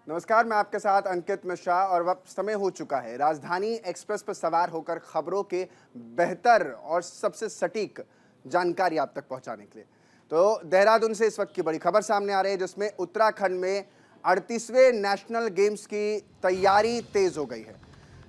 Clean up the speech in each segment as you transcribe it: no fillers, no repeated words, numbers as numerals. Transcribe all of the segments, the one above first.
नमस्कार, मैं आपके साथ अंकित मिश्रा और वक्त समय हो चुका है राजधानी एक्सप्रेस पर सवार होकर खबरों के बेहतर और सबसे सटीक जानकारी आप तक पहुंचाने के लिए। तो देहरादून से इस वक्त की बड़ी खबर सामने आ रही है, जिसमें उत्तराखंड में 38वें नेशनल गेम्स की तैयारी तेज हो गई है।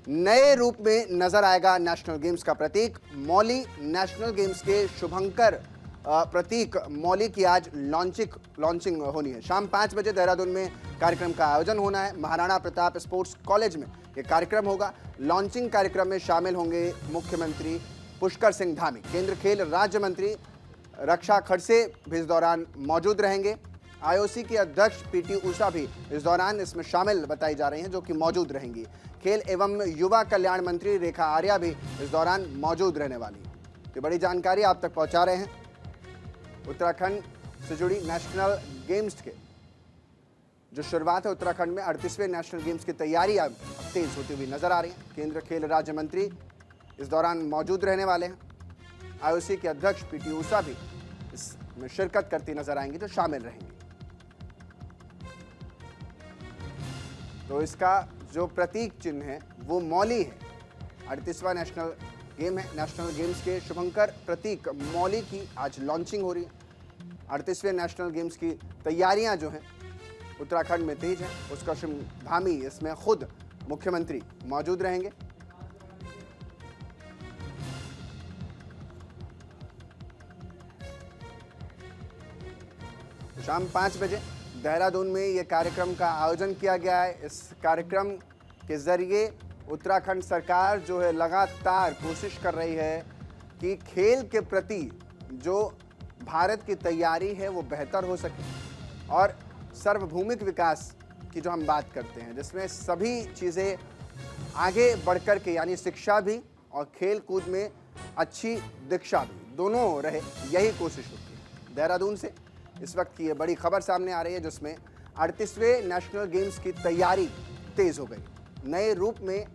नए रूप में नजर आएगा नेशनल गेम्स का प्रतीक मौली। नेशनल गेम्स के शुभंकर प्रतीक मौली की आज लॉन्चिंग होनी है। शाम 5 बजे देहरादून में कार्यक्रम का आयोजन होना है। महाराणा प्रताप स्पोर्ट्स कॉलेज में यह कार्यक्रम होगा। लॉन्चिंग कार्यक्रम में शामिल होंगे मुख्यमंत्री पुष्कर सिंह धामी, केंद्र खेल राज्य मंत्री रक्षा खड़से भी इस दौरान मौजूद रहेंगे। आईओसी की अध्यक्ष पीटी उषा भी इस दौरान इसमें शामिल बताई जा रही हैं, जो कि मौजूद रहेंगी। खेल एवं युवा कल्याण मंत्री रेखा आर्या भी इस दौरान मौजूद रहने वाली है। ये बड़ी जानकारी आप तक पहुंचा रहे हैं। उत्तराखंड से जुड़ी नेशनल गेम्स के जो शुरुआत है, उत्तराखंड में 38वें नेशनल गेम्स की तैयारी अब तेज होती हुई नजर आ रही है। केंद्र खेल राज्य मंत्री इस दौरान मौजूद रहने वाले हैं। आईओसी के अध्यक्ष पीटी उषा भी इसमें शिरकत करती नजर आएंगी, जो शामिल रहेंगी। तो इसका जो प्रतीक चिन्ह है वो मौली है। 38वां नेशनल गेम है। नेशनल गेम्स के शुभंकर प्रतीक मौली की आज लॉन्चिंग हो रही है। 38वें नेशनल गेम्स की तैयारियां जो हैं उत्तराखंड में तेज है। पुष्कर सिंह धामी इसमें खुद मुख्यमंत्री मौजूद रहेंगे। शाम 5 बजे देहरादून में यह कार्यक्रम का आयोजन किया गया है। इस कार्यक्रम के जरिए उत्तराखंड सरकार जो है लगातार कोशिश कर रही है कि खेल के प्रति जो भारत की तैयारी है वो बेहतर हो सके, और सार्वभौमिक विकास की जो हम बात करते हैं, जिसमें सभी चीज़ें आगे बढ़कर के, यानी शिक्षा भी और खेल कूद में अच्छी दीक्षा भी, दोनों रहे, यही कोशिश होती है। देहरादून से इस वक्त की ये बड़ी खबर सामने आ रही है, जिसमें 38वें नेशनल गेम्स की तैयारी तेज हो गई। नए रूप में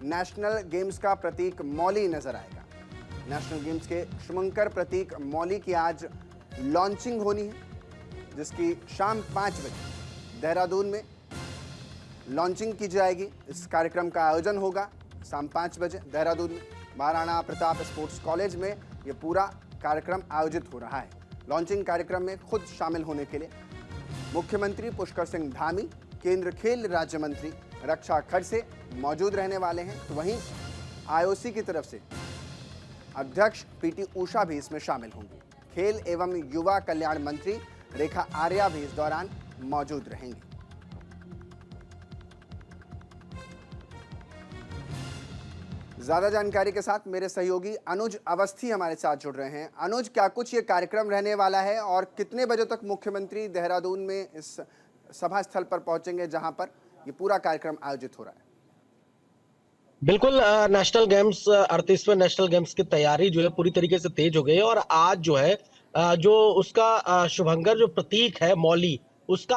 नेशनल गेम्स का प्रतीक मौली नजर आएगा। नेशनल गेम्स के शुभंकर प्रतीक मौली की आज लॉन्चिंग होनी है, जिसकी शाम 5 बजे देहरादून में लॉन्चिंग की जाएगी। इस कार्यक्रम का आयोजन होगा शाम 5 बजे देहरादून में महाराणा प्रताप स्पोर्ट्स कॉलेज में ये पूरा कार्यक्रम आयोजित हो रहा है। लॉन्चिंग कार्यक्रम में खुद शामिल होने के लिए मुख्यमंत्री पुष्कर सिंह धामी, केंद्र खेल राज्य मंत्री रक्षा खड़से मौजूद रहने वाले हैं। तो वहीं आईओसी की तरफ से अध्यक्ष पीटी उषा भी इसमें शामिल होंगी। खेल एवं युवा कल्याण मंत्री रेखा आर्या भी इस दौरान मौजूद रहेंगी। ज्यादा जानकारी के साथ मेरे सहयोगी अनुज अवस्थी हमारे साथ जुड़ रहे हैं। अनुज, क्या कुछ ये कार्यक्रम रहने वाला है और कितने बजे तक मुख्यमंत्री देहरादून में इस सभा स्थल पर पहुंचेंगे जहां पर ये पूरा कार्यक्रम आयोजित हो रहा है? बिल्कुल, नेशनल गेम्स 38वें नेशनल गेम्स की तैयारी जो है पूरी तरीके से तेज हो गई है। और आज जो है जो उसका शुभंकर जो प्रतीक है मौली, उसका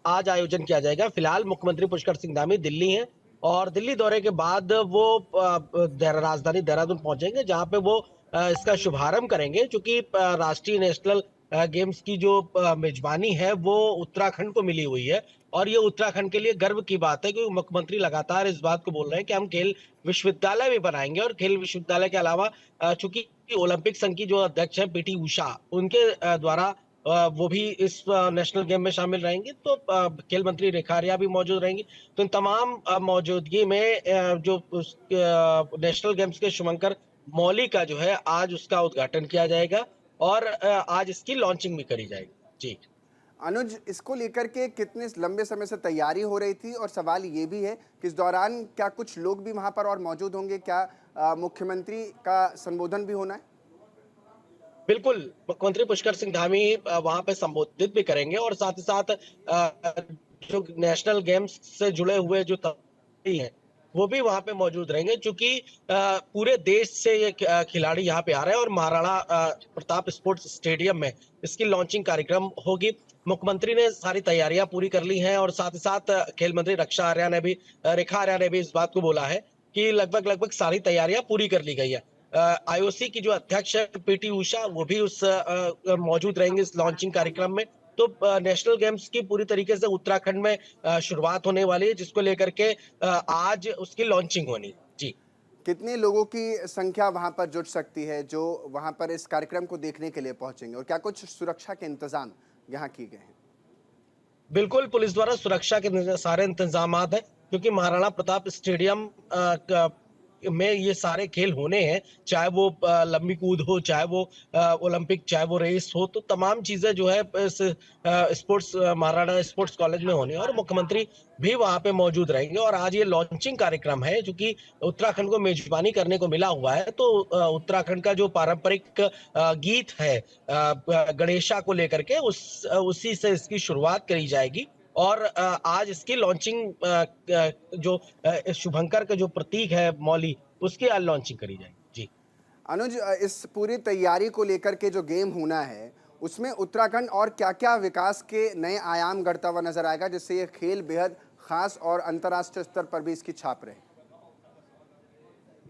आज आयोजन किया जाएगा। फिलहाल मुख्यमंत्री पुष्कर सिंह धामी दिल्ली हैं और दिल्ली दौरे के बाद वो राजधानी देहरादून पहुंचेंगे, जहां पे वो इसका शुभारंभ करेंगे। चूंकि राष्ट्रीय नेशनल गेम्स की जो मेजबानी है वो उत्तराखंड को मिली हुई है, और ये उत्तराखंड के लिए गर्व की बात है, क्योंकि मुख्यमंत्री लगातार इस बात को बोल रहे हैं कि हम खेल विश्वविद्यालय भी बनाएंगे। और खेल विश्वविद्यालय के अलावा चूंकि ओलंपिक संघ की जो अध्यक्ष है पीटी उषा, उनके द्वारा वो भी इस नेशनल गेम में शामिल रहेंगे। तो खेल मंत्री रेखा आर्या भी मौजूद रहेंगी। तो इन तमाम मौजूदगी में जो नेशनल गेम्स के शुभंकर मौली का जो है आज उसका उद्घाटन किया जाएगा और आज इसकी लॉन्चिंग भी करी जाएगी। जी अनुज, इसको लेकर के कितने लंबे समय से तैयारी हो रही थी, और सवाल ये भी है कि इस दौरान क्या कुछ लोग भी वहां पर और मौजूद होंगे? क्या मुख्यमंत्री का संबोधन भी होना है? बिल्कुल, मुख्यमंत्री पुष्कर सिंह धामी वहां पे संबोधित भी करेंगे, और साथ ही साथ जो नेशनल गेम्स से जुड़े हुए जो तैयारी है वो भी वहां पे मौजूद रहेंगे। चूंकि पूरे देश से ये खिलाड़ी यहाँ पे आ रहे हैं, और महाराणा प्रताप स्पोर्ट्स स्टेडियम में इसकी लॉन्चिंग कार्यक्रम होगी। मुख्यमंत्री ने सारी तैयारियां पूरी कर ली हैं, और साथ ही साथ खेल मंत्री रक्षा आर्या ने भी रेखा आर्या ने भी इस बात को बोला है कि लगभग सारी तैयारियां पूरी कर ली गई है। आईओसी की जो अध्यक्ष है पीटी उषा, वो भी उस मौजूद रहेंगे इस लॉन्चिंग कार्यक्रम में। तो नेशनल गेम्स की पूरी तरीके से उत्तराखंड में शुरुआत होने वाली है, जिसको लेकर के आज उसकी लॉन्चिंग होनी। जी। कितने लोगों की संख्या वहां पर जुट सकती है जो वहां पर इस कार्यक्रम को देखने के लिए पहुंचेंगे, और क्या कुछ सुरक्षा के इंतजाम यहाँ किए गए हैं? बिल्कुल, पुलिस द्वारा सुरक्षा के सारे इंतजामात हैं, क्योंकि महाराणा प्रताप स्टेडियम में ये सारे खेल होने हैं, चाहे वो लंबी कूद हो, चाहे वो ओलंपिक, चाहे वो रेस हो, तो तमाम चीज़ें जो है इस स्पोर्ट्स महाराणा स्पोर्ट्स कॉलेज में होनी है, और मुख्यमंत्री भी वहाँ पे मौजूद रहेंगे। और आज ये लॉन्चिंग कार्यक्रम है, जो कि उत्तराखंड को मेज़बानी करने को मिला हुआ है, तो उत्तराखंड का जो पारंपरिक गीत है गणेशा को लेकर के उसी से इसकी शुरुआत करी जाएगी। और आज इसकी लॉन्चिंग जो शुभंकर का जो प्रतीक है मौली, उसकी आज लॉन्चिंग करी जाएगी। जी। अनुज, इस पूरी तैयारी को लेकर के जो गेम होना है, उसमें उत्तराखंड और क्या-क्या विकास के नए आयाम गढ़ता हुआ नजर आएगा, जिससे ये खेल बेहद खास और अंतर्राष्ट्रीय स्तर पर भी इसकी छाप रहे?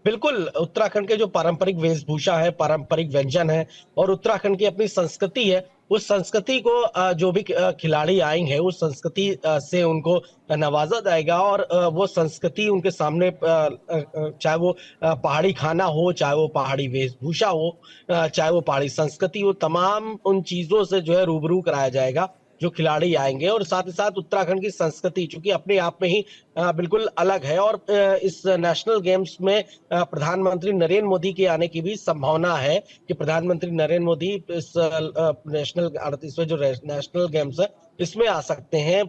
बिल्कुल, उत्तराखंड के जो पारंपरिक वेशभूषा है, पारंपरिक व्यंजन है, और उत्तराखंड की अपनी संस्कृति है, उस संस्कृति को जो भी खिलाड़ी आएंगे, उस संस्कृति से उनको नवाजा जाएगा। और वो संस्कृति उनके सामने चाहे वो पहाड़ी खाना हो, चाहे वो पहाड़ी वेशभूषा हो, चाहे वो पहाड़ी संस्कृति हो, तमाम उन चीजों से जो है रूबरू कराया जाएगा जो खिलाड़ी आएंगे। और साथ ही साथ उत्तराखंड की संस्कृति, चूंकि अपने आप में ही बिल्कुल अलग है, और इस नेशनल गेम्स में प्रधानमंत्री नरेंद्र मोदी के आने की भी संभावना है कि प्रधानमंत्री नरेंद्र मोदी इस नेशनल 38वें जो नेशनल गेम्स है, इसमें आ सकते हैं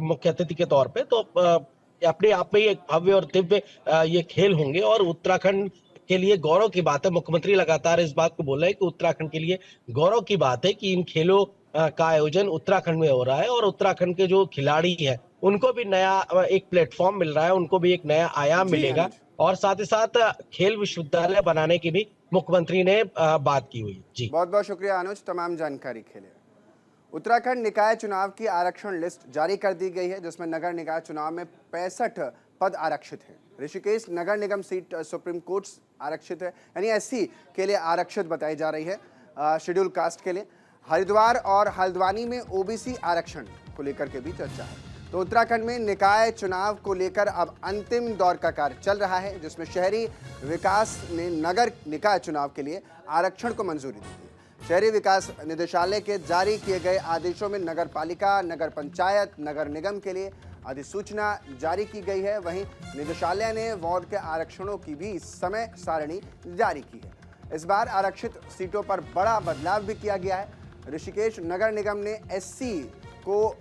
मुख्य अतिथि के तौर पे। तो अपने आप में ही एक भव्य और दिव्य ये खेल होंगे, और उत्तराखंड के लिए गौरव की बात है। मुख्यमंत्री लगातार इस बात को बोल रहे हैं कि उत्तराखंड के लिए गौरव की बात है कि इन खेलों का आयोजन उत्तराखंड में हो रहा है, और उत्तराखंड के जो खिलाड़ी हैं उनको भी नया एक प्लेटफॉर्म मिल रहा है, उनको भी एक नया आयाम जी मिलेगा। अनुज, और साथ ही साथ खेल विश्वविद्यालय बनाने की भी मुख्यमंत्री ने बात की हुई है। जी। बहुत बहुत शुक्रिया अनुज, तमाम जानकारी के लिए। उत्तराखंड निकाय चुनाव की आरक्षण लिस्ट जारी कर दी गई है, जिसमें नगर निकाय चुनाव में 65 पद आरक्षित हैं। ऋषिकेश नगर निगम सीट सुप्रीम कोर्ट आरक्षित है, यानी एससी के लिए आरक्षित बताई जा रही है, शेड्यूल कास्ट के लिए। हरिद्वार और हल्द्वानी में ओबीसी आरक्षण को लेकर के भी चर्चा है। तो उत्तराखंड में निकाय चुनाव को लेकर अब अंतिम दौर का कार्य चल रहा है, जिसमें शहरी विकास ने नगर निकाय चुनाव के लिए आरक्षण को मंजूरी दी है। शहरी विकास निदेशालय के जारी किए गए आदेशों में नगर पालिका, नगर पंचायत, नगर निगम के लिए अधिसूचना जारी की गई है। वहीं निदेशालय ने वार्ड के आरक्षणों की भी समय सारणी जारी की है। इस बार आरक्षित सीटों पर बड़ा बदलाव भी किया गया है। ऋषिकेश नगर निगम ने एससी को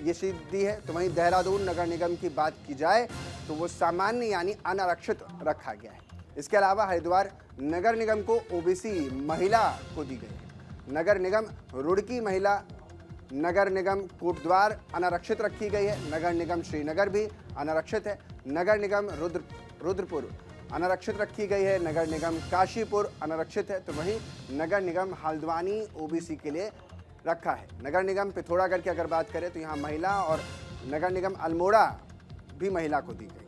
ये सीट दी है, तो वहीं देहरादून नगर निगम की बात की जाए तो वो सामान्य यानी अनारक्षित रखा गया है। इसके अलावा हरिद्वार नगर निगम को ओबीसी महिला को दी गई है। नगर निगम रुड़की महिला, नगर निगम कोटद्वार अनारक्षित रखी गई है। नगर निगम श्रीनगर भी अनारक्षित है। नगर निगम रुद्रपुर अनारक्षित रखी गई है। नगर निगम काशीपुर अनारक्षित है, तो वहीं नगर निगम हल्द्वानी ओबीसी के लिए रखा है। नगर निगम पिथौरागढ़ की अगर बात करें तो यहाँ महिला, और नगर निगम अल्मोड़ा भी महिला को दी गई।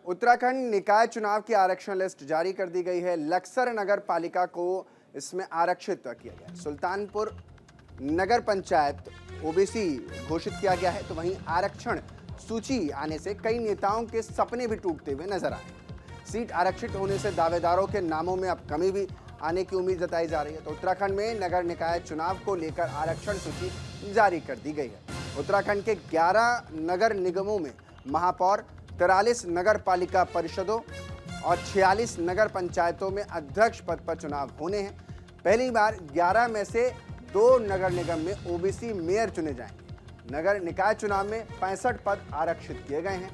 उत्तराखंड निकाय चुनाव की आरक्षण लिस्ट जारी कर दी गई है। लक्सर नगर पालिका को इसमें आरक्षित किया गया है। सुल्तानपुर नगर पंचायत ओबीसी घोषित किया गया है, तो वहीं आरक्षण सूची आने से कई नेताओं के सपने भी टूटते हुए नजर आए। सीट आरक्षित होने से दावेदारों के नामों में अब कमी भी आने की उम्मीद जताई जा रही है। तो उत्तराखंड में नगर निकाय चुनाव को लेकर आरक्षण सूची जारी कर दी गई है। उत्तराखंड के 11 नगर निगमों में महापौर, 43 नगर पालिका परिषदों और 46 नगर पंचायतों में अध्यक्ष पद पर चुनाव होने हैं। पहली बार 11 में से 2 नगर निगम में ओबीसी मेयर चुने जाएंगे। नगर निकाय चुनाव में 65 पद आरक्षित किए गए हैं।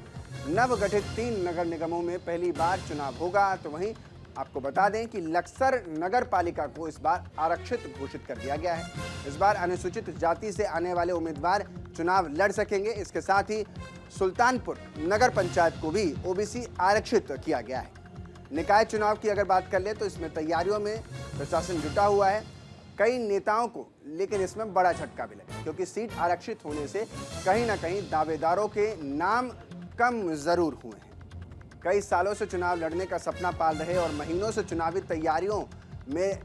नवगठित 3 नगर निगमों में पहली बार चुनाव होगा। तो वहीं आपको बता दें कि लक्सर नगर पालिका को इस बार आरक्षित घोषित कर दिया गया है। इस बार अनुसूचित जाति से आने वाले उम्मीदवार चुनाव लड़ सकेंगे। इसके साथ ही सुल्तानपुर नगर पंचायत को भी ओबीसी आरक्षित किया गया है। निकाय चुनाव की अगर बात कर ले तो इसमें तैयारियों में प्रशासन जुटा हुआ है। कई नेताओं को, लेकिन इसमें बड़ा झटका भी लगा क्योंकि सीट आरक्षित होने से कहीं ना कहीं दावेदारों के नाम कम जरूर हुए हैं। कई सालों से चुनाव लड़ने का सपना पाल रहे और महीनों से चुनावी तैयारियों में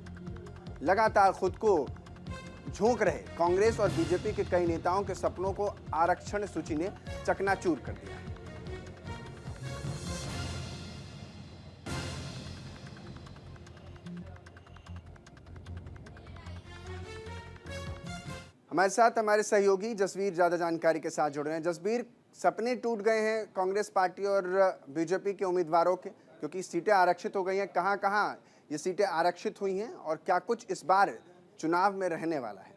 लगातार खुद को झोंक रहे कांग्रेस और बीजेपी के कई नेताओं के सपनों को आरक्षण सूची ने चकनाचूर कर दिया है। हमारे साथ हमारे सहयोगी जसवीर ज्यादा जानकारी के साथ जुड़ रहे हैं। जसवीर, सपने टूट गए हैं कांग्रेस पार्टी और बीजेपी के उम्मीदवारों के, क्योंकि सीटें आरक्षित हो गई हैं। कहां कहां ये सीटें आरक्षित हुई हैं और क्या कुछ इस बार चुनाव में रहने वाला है?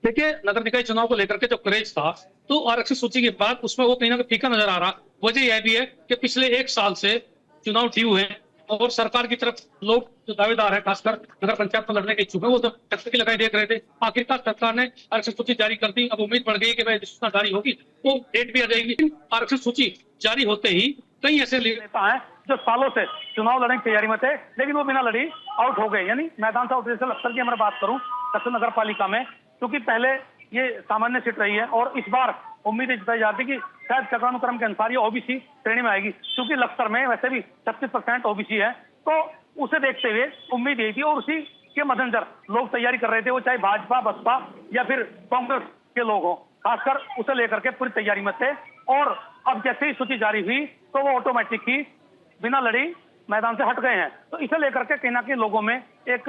देखिए, नगर निकाय चुनाव को लेकर के जो क्रेज था, तो आरक्षित सूची के बाद उसमें वो कहीं ना कहीं फीका नजर आ रहा। वजह यह भी है कि पिछले 1 साल से चुनाव ड्यू है और सरकार की तरफ लोग जो दावेदार है, खासकर नगर पंचायत में लड़ने के इच्छुक है, वो सब टक्कर की लगाई देख रहे थे। आखिरकार सरकार ने आरक्षित सूची जारी कर दी। अब उम्मीद बढ़ गई कि भाई सूचना जारी होगी तो डेट भी आ जाएगी। आरक्षित सूची जारी होते ही कई ऐसे नेता हैं जो सालों से चुनाव लड़ने की तैयारी में थे, लेकिन वो बिना लड़ी आउट हो गए। यानी मैदान से आउट। जैसे लक्सर की मैं बात करूं, लक्सर नगर पालिका में, क्योंकि पहले ये सामान्य सीट रही है और इस बार उम्मीद जताई जाती कि शायद चक्रानुक्रम के अनुसार ये ओबीसी श्रेणी में आएगी, क्योंकि लक्सर में वैसे भी 36% ओबीसी है। तो उसे देखते हुए उम्मीद यही थी और उसी के मद्देनजर लोग तैयारी कर रहे थे, वो चाहे भाजपा, बसपा या फिर कांग्रेस के लोग हों, खासकर उसे लेकर के पूरी तैयारी में थे। और अब जैसे ही सूची जारी हुई तो वो ऑटोमेटिक ही बिना लड़ी मैदान से हट गए हैं। तो इसे लेकर के कहीं ना कहीं लोगों में एक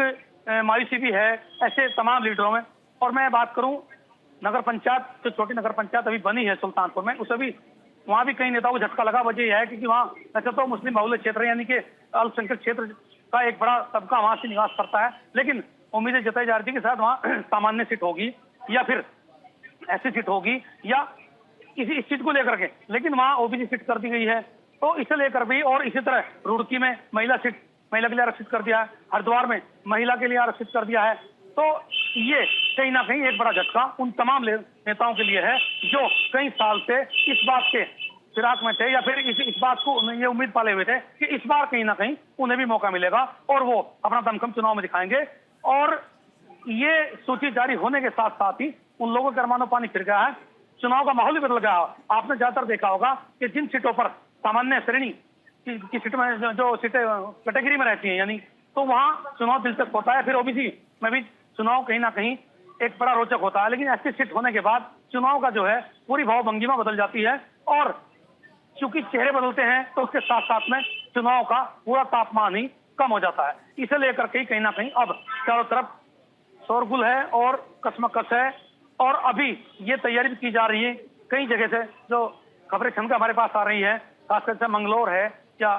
मायूसी भी है, ऐसे तमाम लीडरों में। और मैं बात करूं नगर पंचायत, जो छोटी नगर पंचायत अभी बनी है सुल्तानपुर में, उसे भी वहां भी कई नेताओं को झटका लगा। वजह यह है कि वहां वैसे तो मुस्लिम बहुल्य क्षेत्र यानी कि अल्पसंख्यक क्षेत्र का एक बड़ा तबका वहां से निवास करता है, लेकिन उम्मीदें जताई जा रही थी कि शायद वहां सामान्य सीट होगी या फिर ऐसी सीट होगी या इस सीट को लेकर के, लेकिन वहां ओबीसी सीट कर दी गई है। तो इसे लेकर भी, और इसी तरह रुड़की में महिला सीट महिला के लिए आरक्षित कर दिया है, हरिद्वार में महिला के लिए आरक्षित कर दिया है। तो ये कहीं ना कहीं एक बड़ा झटका उन तमाम नेताओं के लिए है जो कई साल से इस बात के फिराक में थे या फिर इस बात को ये उम्मीद पाले हुए थे कि इस बार कहीं ना कहीं उन्हें भी मौका मिलेगा और वो अपना दमखम चुनाव में दिखाएंगे। और ये सूची जारी होने के साथ साथ ही उन लोगों के अरमानों पानी फिर गया है, चुनाव का माहौल भी बदल गया है। आपने ज्यादातर देखा होगा कि जिन सीटों पर सामान्य श्रेणी की सीट में जो सीटें कैटेगरी में रहती हैं, यानी तो वहां चुनाव दिलचस्प होता है। फिर ओबीसी में भी चुनाव कहीं ना कहीं एक बड़ा रोचक होता है, लेकिन ऐसी सीट होने के बाद चुनाव का जो है पूरी भाव भंगिमा बदल जाती है और चूंकि चेहरे बदलते हैं तो उसके साथ साथ में चुनाव का पूरा तापमान ही कम हो जाता है। इसे लेकर के कहीं ना कहीं अब चारों तरफ शोरगुल है और कसमकस है। और अभी ये तैयारी भी की जा रही है कई जगह से, जो खबरें छनकर हमारे पास आ रही है, खासकर से मंगलोर है या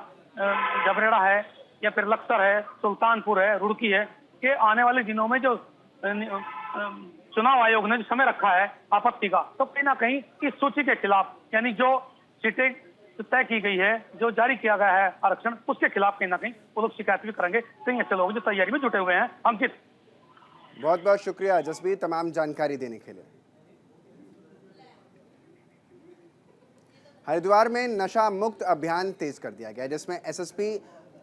जबरेड़ा है या फिर लक्सर है, सुल्तानपुर है, रुड़की है, कि आने वाले दिनों में जो चुनाव आयोग ने जो समय रखा है आपत्ति का, तो कहीं ना कहीं इस सूची के खिलाफ, यानी जो सीटें तय की गई है, जो जारी किया गया है आरक्षण, उसके खिलाफ कहीं ना कहीं वो लोग शिकायत भी करेंगे। कई ऐसे लोग जो तैयारी में जुटे हुए हैं। अंकित, बहुत बहुत शुक्रिया जसबीर तमाम जानकारी देने के लिए। हरिद्वार में नशा मुक्त अभियान तेज कर दिया गया, जिसमें एसएसपी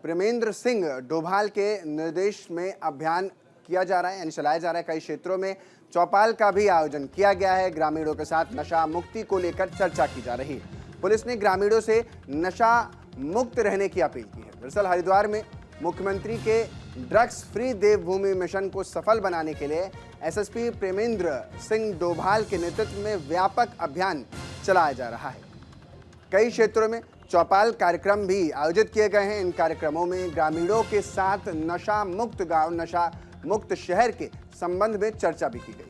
प्रेमेंद्र सिंह डोभाल के निर्देश में अभियान किया जा रहा है, यानी चलाया जा रहा है। कई क्षेत्रों में चौपाल का भी आयोजन किया गया है। ग्रामीणों के साथ नशा मुक्ति को लेकर चर्चा की जा रही है। पुलिस ने ग्रामीणों से नशा मुक्त रहने की अपील की है। दरअसल हरिद्वार में मुख्यमंत्री के ड्रग्स फ्री देवभूमि मिशन को सफल बनाने के लिए एसएसपी प्रेमेंद्र सिंह डोभाल के नेतृत्व में व्यापक अभियान चलाया जा रहा है। कई क्षेत्रों में चौपाल कार्यक्रम भी आयोजित किए गए हैं। इन कार्यक्रमों में ग्रामीणों के साथ नशा मुक्त गांव, नशा मुक्त शहर के संबंध में चर्चा भी की गई है।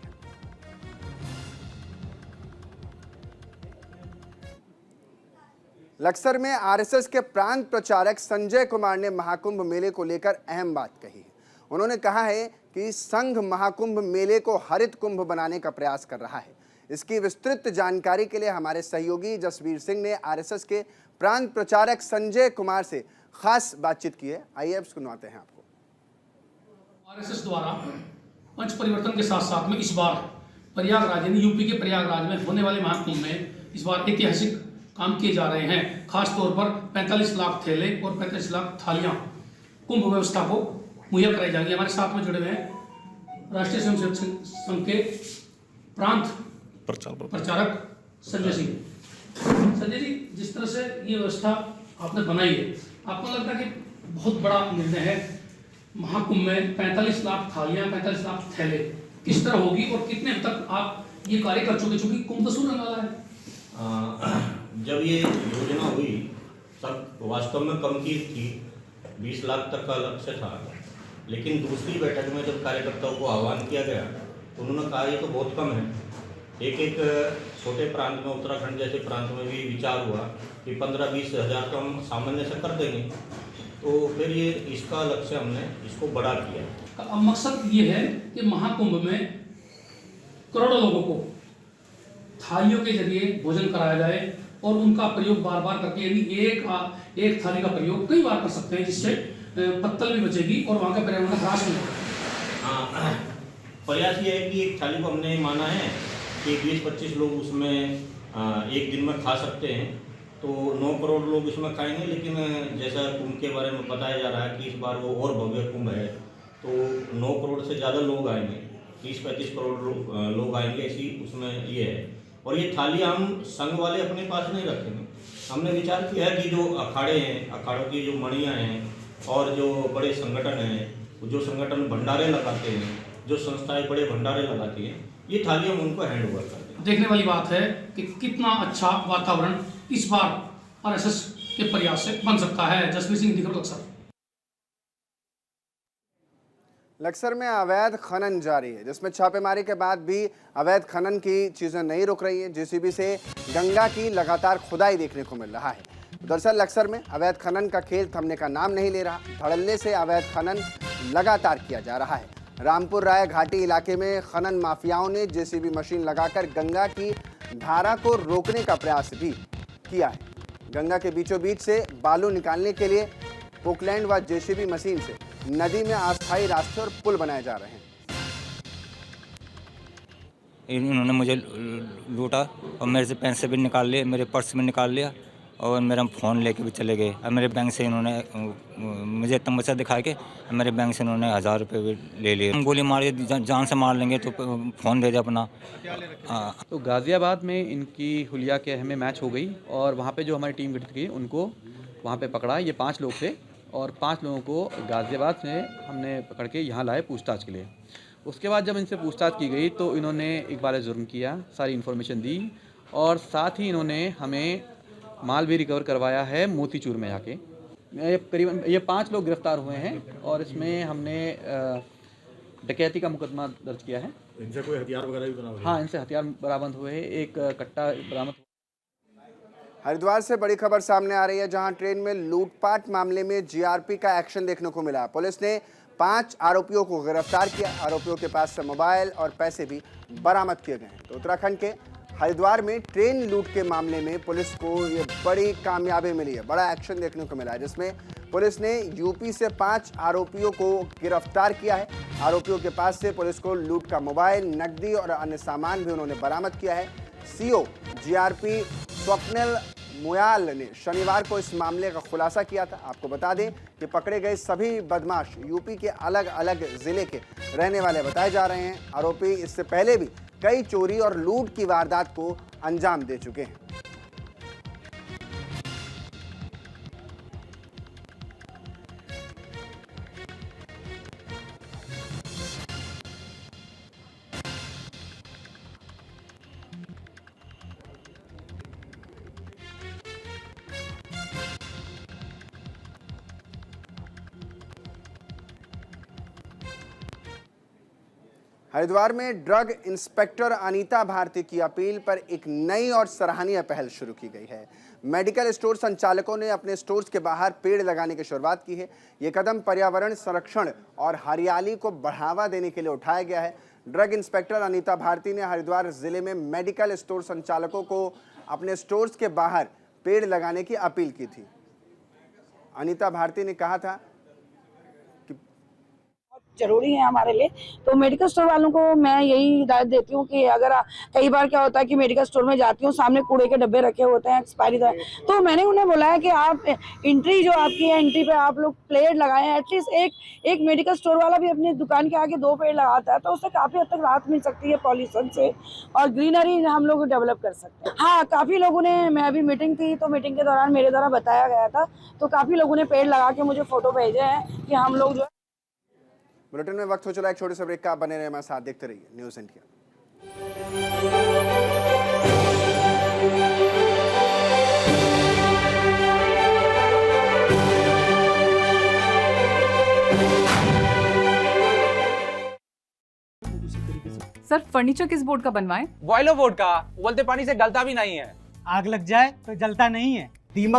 लक्सर में आरएसएस के प्रांत प्रचारक संजय कुमार ने महाकुंभ मेले को लेकर अहम बात कही है। उन्होंने कहा है कि संघ महाकुंभ मेले को हरित कुंभ बनाने का प्रयास कर रहा है। इसकी विस्तृत जानकारी के लिए हमारे सहयोगी जसवीर सिंह ने आरएसएस के प्रांत प्रचारक संजय कुमार से खास बातचीत की है। आइए अब सुनाते हैं आपको। आरएसएस द्वारा पंच परिवर्तन के साथ साथ में इस बार प्रयागराज यानी यूपी के प्रयागराज में होने वाले महाकुंभ में इस बार ऐतिहासिक काम किए जा रहे हैं। खास तौर पर 45 लाख थैले और 45 लाख थालियां कुंभ व्यवस्था को मुहैया कराई जाएंगी। हमारे साथ में जुड़े हुए हैं राष्ट्रीय स्वयंसेवक संघ के प्रांत प्रचारक संजय सिंह। संजय जी, जिस तरह से ये व्यवस्था आपने बनाई है, आपको लगता है कि बहुत बड़ा निर्णय है, महाकुंभ में 45 लाख थालियां, 45 लाख थैले किस तरह होगी और कितने हद तक आप ये कार्य कर चुके, चूंकि कुंभ तो शुरू होने वाला है? जब ये योजना हुई तब वास्तव में कम की थी, 20 लाख तक का लक्ष्य था, लेकिन दूसरी बैठक में जब कार्यकर्ताओं को आह्वान किया गया तो उन्होंने कहा ये तो बहुत कम है। एक एक छोटे प्रांत में, उत्तराखंड जैसे प्रांत में भी विचार हुआ कि 15-20 हज़ार तो हम सामान्य से कर देंगे, तो फिर ये इसका लक्ष्य हमने इसको बड़ा किया। अब मकसद ये है कि महाकुंभ में करोड़ों लोगों को थालियों के जरिए भोजन कराया जाए और उनका प्रयोग बार बार करके, यानी एक थाली का प्रयोग कई बार कर सकते हैं, जिससे पत्तल भी बचेगी और वहाँ का पर्यावरण का ह्रास भी होगा। प्रयास ये है कि एक थाली को हमने माना है कि 20-25 लोग उसमें एक दिन में खा सकते हैं, तो 9 करोड़ लोग इसमें खाएंगे। लेकिन जैसा कुंभ के बारे में बताया जा रहा है कि इस बार वो और भव्य कुंभ है, तो 9 करोड़ से ज़्यादा लोग आएंगे, 30-35 करोड़ लोग आएंगे, ऐसी उसमें ये है। और ये थाली हम संघ वाले अपने पास नहीं रखेंगे। हमने विचार किया है कि जो अखाड़े हैं, अखाड़ों की जो मणियाँ हैं और जो बड़े संगठन हैं, जो संगठन भंडारे लगाते हैं, जो संस्थाएं बड़े भंडारे लगाती हैं, ये थाली हम उनको हैंड ओवर करते हैं। देखने वाली बात है कि कितना अच्छा वातावरण इस बार आरएसएस के प्रयास से बन सकता है। जसवीर सिंह, दिखर लक्सर। लक्सर में अवैध खनन जारी है, जिसमें छापेमारी के बाद भी अवैध खनन की चीजें नहीं रुक रही है। जेसीबी से गंगा की लगातार खुदाई देखने को मिल रहा है। दरअसल लक्सर में अवैध खनन का खेल थमने का नाम नहीं ले रहा। धड़ल्ले से अवैध खनन लगातार किया जा रहा है। रामपुर राय घाटी इलाके में खनन माफियाओं ने जेसीबी मशीन लगाकर गंगा की धारा को रोकने का प्रयास भी किया है। गंगा के बीचों बीच से बालू निकालने के लिए पोकलैंड व जेसीबी मशीन से नदी में अस्थायी रास्ते और पुल बनाए जा रहे हैं। इन्होंने मुझे लूटा और मेरे से पैसे भी निकाल लिए, मेरे पर्स में निकाल लिया और मेरा फ़ोन लेके भी चले गए। और मेरे बैंक से इन्होंने मुझे तमाचा दिखा के मेरे बैंक से इन्होंने 1000 रुपये भी ले लिए। हम गोली मार जान से मार लेंगे तो फ़ोन दे दे अपना। तो गाज़ियाबाद में इनकी हुलिया के हमें मैच हो गई और वहाँ पे जो हमारी टीम गठित की उनको वहाँ पे पकड़ा। ये 5 लोग थे और 5 लोगों को गाज़ियाबाद से हमने पकड़ के यहाँ लाए पूछताछ के लिए। उसके बाद जब इनसे पूछताछ की गई तो इन्होंने इक़बाल जुर्म किया, सारी इन्फॉर्मेशन दी और साथ ही इन्होंने हमें माल भी रिकवर करवाया है मोतीचूर में जाके। करीबन ये 5 लोग गिरफ्तार हुए हैं और इसमें हमने डकैती का मुकदमा दर्ज किया है। इनसे कोई हथियार वगैरह भी बरामद? हाँ, इनसे हथियार बरामद हुए हैं, एक कट्टा बरामद। हरिद्वार से बड़ी खबर सामने आ रही है, जहां ट्रेन में लूटपाट मामले में जीआरपी का एक्शन देखने को मिला। पुलिस ने 5 आरोपियों को गिरफ्तार किया। आरोपियों के पास से मोबाइल और पैसे भी बरामद किए गए। तो उत्तराखंड के हरिद्वार में ट्रेन लूट के मामले में पुलिस को ये बड़ी कामयाबी मिली है, बड़ा एक्शन देखने को मिला है, जिसमें पुलिस ने यूपी से 5 आरोपियों को गिरफ्तार किया है। आरोपियों के पास से पुलिस को लूट का मोबाइल, नकदी और अन्य सामान भी उन्होंने बरामद किया है। सीओ जीआरपी स्वप्निल मुयाल ने शनिवार को इस मामले का खुलासा किया था। आपको बता दें कि पकड़े गए सभी बदमाश यूपी के अलग अलग जिले के रहने वाले बताए जा रहे हैं। आरोपी इससे पहले भी कई चोरी और लूट की वारदात को अंजाम दे चुके हैं। हरिद्वार में ड्रग इंस्पेक्टर अनीता भारती की अपील पर एक नई और सराहनीय पहल शुरू की गई है। मेडिकल स्टोर संचालकों ने अपने स्टोर्स के बाहर पेड़ लगाने की शुरुआत की है। ये कदम पर्यावरण संरक्षण और हरियाली को बढ़ावा देने के लिए उठाया गया है। ड्रग इंस्पेक्टर अनीता भारती ने हरिद्वार जिले में मेडिकल स्टोर संचालकों को अपने स्टोर्स के बाहर पेड़ लगाने की अपील की थी। अनीता भारती ने कहा था जरूरी है हमारे लिए। तो मेडिकल स्टोर वालों को मैं यही हिदायत देती हूँ कि अगर कई बार क्या होता है कि मेडिकल स्टोर में जाती हूँ, सामने कूड़े के डब्बे रखे होते हैं एक्सपायरी, तो मैंने उन्हें बोला है कि आप एंट्री जो आपकी है, एंट्री पे आप लोग प्लेट लगाएं। एटलीस्ट एक मेडिकल स्टोर वाला भी अपनी दुकान के आगे 2 पेड़ लगाता है तो उससे काफ़ी हद तक राहत मिल सकती है पॉल्यूशन से, और ग्रीनरी हम लोग डेवलप कर सकते हैं। हाँ, काफ़ी लोगों ने, मैं अभी मीटिंग थी तो मीटिंग के दौरान मेरे द्वारा बताया गया था, तो काफ़ी लोगों ने पेड़ लगा के मुझे फोटो भेजे हैं कि हम लोग जो है। बुलेटिन में वक्त हो चला एक छोटे से ब्रेक का, बने रहे हमारे साथ, देखते रहिए न्यूज़ इंडिया। सर, फर्नीचर किस बोर्ड का बनवाएं? बॉयलर बोर्ड का, उबलते पानी से गलता भी नहीं है। आग लग जाए तो जलता नहीं है। दीमक